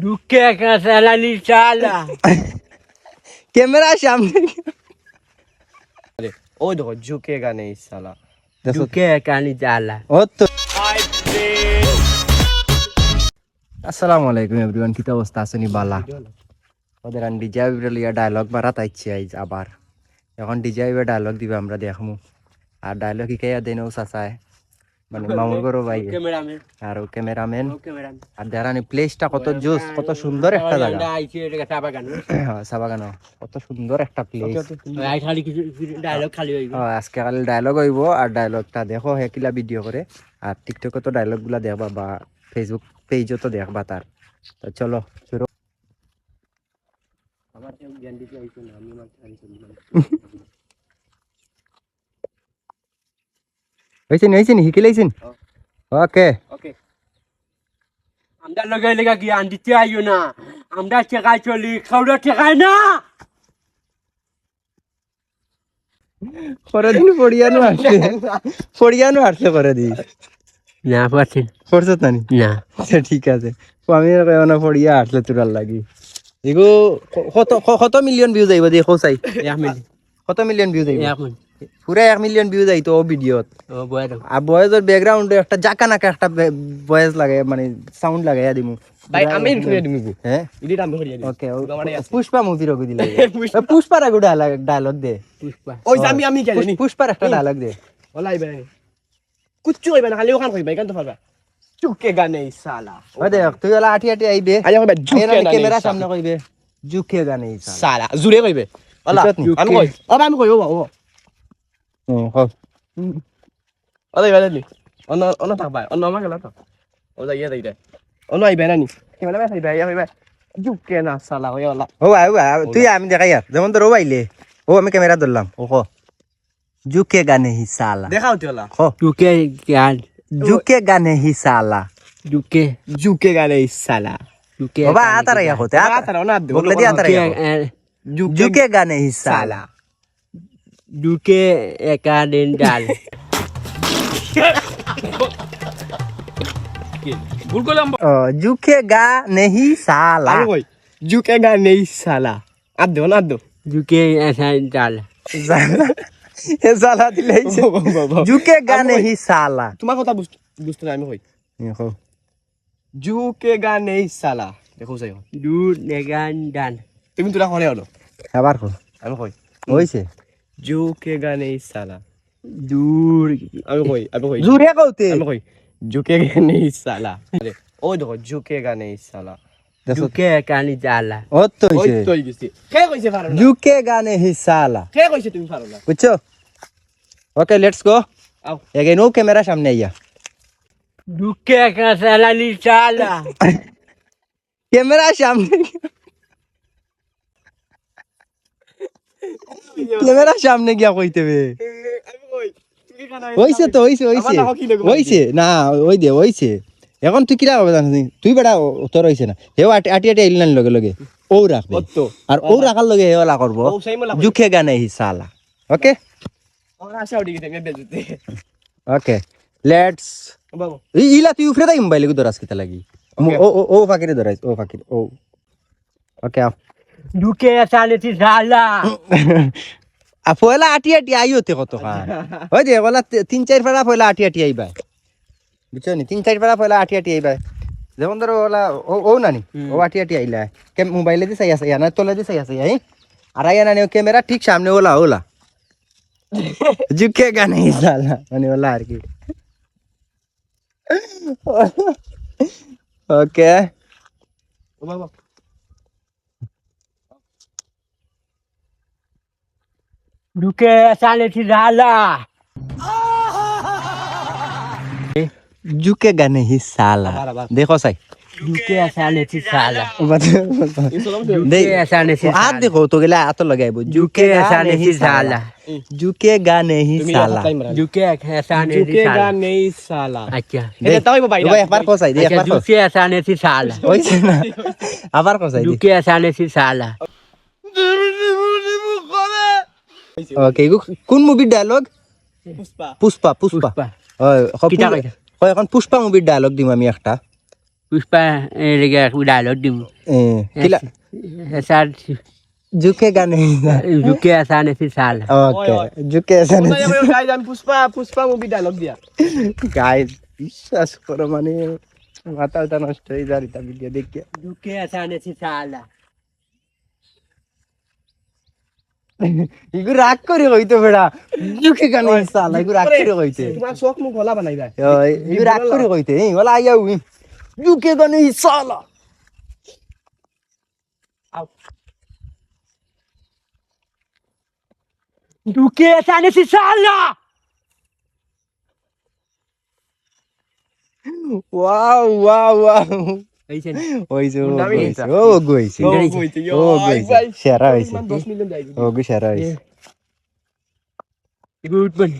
झुकेगा साला नहीं साला ক্যামেরা সামনে ও দেখো ঝুঁকেগা নেই সালা झुकेगा नहीं साला ও তো আসসালামু আলাইকুম এভরিওয়ান কি অবস্থা আছেন বালা ওদের আন ডিজে লিয়া ডায়লগ মারাত আইছি আইজ আবার এখন ডিজে ডায়লগ দিবে আমরা দেখমু আর ডায়লগ কি কেয়া দেনও সাসায় মানে মামুর গরো ভাই कैमरामैन আর ক্যামেরাম্যান कैमरामैन আর দেখানি প্লেসটা কত জোস কত সুন্দর একটা জায়গা आइए এটা সাবা গান হ্যাঁ সাবাগানো কত সুন্দর একটা প্লেস আই খালি কিছু ডায়লগ খালি হইব আজকে কাল ডায়লগ হইব আর ডায়লগটা দেখো হেকিলা ভিডিও করে আর টিকটকে তো ডায়লগগুলা দেখবা বা ফেসবুক পেজও তো দেখবা তার তো চলো শুরু আমার কেউ জ্ঞান দিতে আইছো না আমি মাত্র খালি চলি হয়েছেন হিকিলাইছেন ওকে ওকে আমরা লগাই লাগা জ্ঞান দিতে আইও না আমরা টেকাই চলি খাওয়া টেকাই না পরের দিন পড়িয়ানো আসছে পরের দিন না পাচ্ছেন পড়ছত নানি না আচ্ছা ঠিক আছে তো আমি না পড়িয়া আসলে তোরার লাগি এগো কত মিলিয়ন ভিউজ আইব দেখো চাই এক মিনিট কত মিলিয়ন ভিউজ আইব এক মিনিট পুরা 1 মিলিয়ন ভিউজ আইতো ও ভিডিওত ও বয় দাও আর বয়েজের ব্যাকগ্রাউন্ডে একটা জাকা নাকা একটা ভয়েস লাগে মানে সাউন্ড লাগাইয়া দিমু ভাই আমি শুনে দিমু হ্যাঁ এডিট আমি করিয়া দিই ওকে পুষ্পা মুভির ওগো দিলে পুষ্পার আগু ডায়লগ দে পুষ্পা ওই যে আমি কে জানি পুষ্পার একটা ডায়লগ দে ওলাই ভাই কুচ্চু হইবে না খালি ওখান কইবে কেন তো পারবা ঝুঁকেগা নেই সালা ও দেখ তুই ওলা আটি আইবে আইয়া কইবে ঝুঁকেগা নেই ক্যামেরা সামনে কইবে ঝুঁকেগা নেই সালা জুরে কইবে ওলা আমি কই আমি কই ও হ্যাঁ ওলাই ভাই নি অন্য থাক ভাই অন্য আমাকে লাতো ও যাইয়া দেই রে অন্য আইবে না নি কেমন ভাই ভাই ভাই ঝুঁকে না সালা ওই ওলা ও ভাই তুই আমি দেখাই আর যেমন তোর ও আইলে ও আমি ক্যামেরা ধরলাম ও কো ঝুঁকেগা নেই সালা দেখাও তুই ওলা झुके ज्ञान ঝুঁকেগা নেই সালা झुके ঝুঁকেগা নেই সালা झुके বাবা আতারা ইয়া হতে আতারা না দেব বগলে দি আতারা ইয়া ঝুঁকেগা নেই সালা झुके एका दिन डाल ভুল করলাম ঝুঁকেগা নেই সালা আমি কই ঝুঁকেগা নেই সালা আদো না আদো झुके ऐसा डाल এ সালা দিলাইছে ঝুঁকেগা নেই সালা তোমার কথা বুঝতে না আমি কই দেখো ঝুঁকেগা নেই সালা দেখো যাই दूर नेगान डाल তুমি তোরা হলে হলো আবার কো আমি কই হইছে ঝুঁকেগা নেই সালা दूर আমি কই জুরে কওতে আমি কই ঝুঁকেগা নেই সালা ও দেখো ঝুঁকেগা নেই সালা झुके एका नहीं डाल ও তো ওই হইছে তো গেছি কে কইছে পারো না ঝুঁকেগা নেই সালা কে কইছে তুমি পারো না বুঝছো ওকে লেটস গো আও এগেইন ও ক্যামেরা সামনে আইয়া झुके एका साला नहीं साला ক্যামেরা সামনে ক্যামেরা সামনে গিয়া কইতেবে আমি কই তুমি কানা হইছে তো হইছে না ওই দে হইছে এখন তুই কিরা হবে জানিস তুই বেটা তোর হইছে না হেও আটি আটি আইল না লগে লগে ও রাখবে অতো আর ও রাখার লগে হেওলা করব ও সাইমলা জুখে গানে হি সালা ওকে ওরা আশা উঠি গেছে আমি বেজতে ওকে লেটস বাবু ইলা তুই উফরে দাই মোবাইলে গো দরাস কিতা লাগি ও ও ও ফাকিরে দরাইস ও ফাকির ও ওকে झुके ऐसा नहीं साला পয়লা আটি আটি আইওতে কত খান ওই যে বলা 3-4 ফেরা পয়লা আটি আটি আইবা বুঝছো নি 3-4 ফেরা পয়লা আটি আটি আইবা যেমন ধরো ওলা ও নানি ও আটি আটি আইলা কে মোবাইলে দি চাই আছে না তোলে দি চাই আছে এই আর আইয়া নানি ক্যামেরা ঠিক সামনে ওলা ঝুঁকে গানে সালা মানে ওলা আর কি ওকে ও বাবা झुके ऐसा नहीं साला ঝুঁকে গানে হি সালা দেখো চাই झुके ऐसा नहीं साला দে झुके ऐसा नहीं আর साला দেখো তো গেলে আত লাগাইবো झुके ऐसा नहीं साला ঝুঁকে গানে হি সালা झुके ऐसा नहीं ঝুঁকেগা साला নেই সালা अच्छा এটা তাই ভাই ভাই একবার কোসাই দে अच्छा একবার কোসাই झुके ऐसा नहीं साला হইছে না আবার কোসাই দে झुके ऐसा नहीं साला ওকে কোন মুভির ডায়লগ পুষ্পা পুষ্পা पुष्पा ওই কিটা কইতা? এখন পুষ্পা মুভির ডায়লগ দিম আমি একটা পুষ্পা এলাকা ডায়লগ দিব কিলা স্যার ঝুঁকেগা নেই ঝুঁকে আসা নেছি সাল ওকে ঝুঁকে এসে গাইজ আমি পুষ্পা মুভি ডায়লগ দিয়া গাইস বিশ্বাস করো মানে মাথাটা নষ্ট হয়ে যায় এটা ভিডিও দেখিয়ে ঝুঁকে আসা নেছি সাল ইগু রাগ করে কইতো বেড়া ঝুঁকে গানে সালা ইগু রাগ করে কইতে তোমার চোখ মুখ গলা বানাই ভাই ইগু রাগ করে কইতে এই বলা আইয়া উই ঝুঁকে গানে সালা ঝুঁকে আসা নেছি সাল ওয়াও ওয়াও ওয়াও হইছে হইছে গুন্ডামি হইছে। ও গইছে ও গইছে সেরা হইছে 10 মিলিয়ন যাইবি ও গই সেরা হইছে গুড বন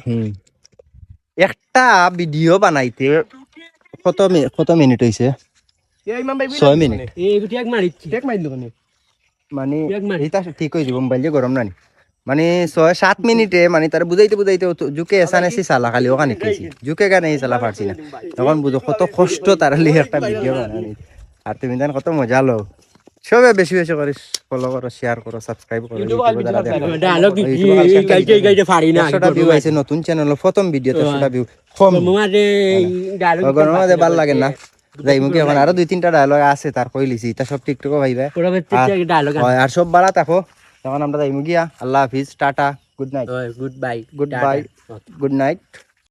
একটা ভিডিও বানাইতে কত মিনিট হইছে এই ইমাম ভাই 6 মিনিট এই গুটি এক মারিছি টেক মাইল কোনি মানে এক মিনিট। এটা ঠিক হয়ে যাব মোবাইল যে গরম নানি মানে 6-7 মিনিটে মানে তার বুঝাইতে জুকে এসানেছি সালা খালি ওখানে খেয়েছি জুকে গানে এই সালা পারছি না তখন বুঝো কত কষ্ট তার লিয়ে একটা ভিডিও বানানি আর তুমি জান কত মজা লো সবে বেশি বেশি করে ফলো করো শেয়ার করো সাবস্ক্রাইব করো YouTube ইউটিউবে যারা দেখো। ডায়লগ কি YouTube গাইতে গাইতে পারি না 100টা ভিউ আছে নতুন চ্যানেল প্রথম ভিডিওতে 100টা ভিউ কম মাঝে ডায়লগ গরমের মধ্যে ভালো লাগে না যাই মুখে এখন আরো 2-3টা ডায়লগ আছে তার কইলিছি এটা সব টিকটকও ভাইবা পরবর্তীতে ডায়লগ আর সব বালা থাকো তখন আমরা যাই মুগিয়া আল্লাহ হাফিজ tata good night good bye good bye good night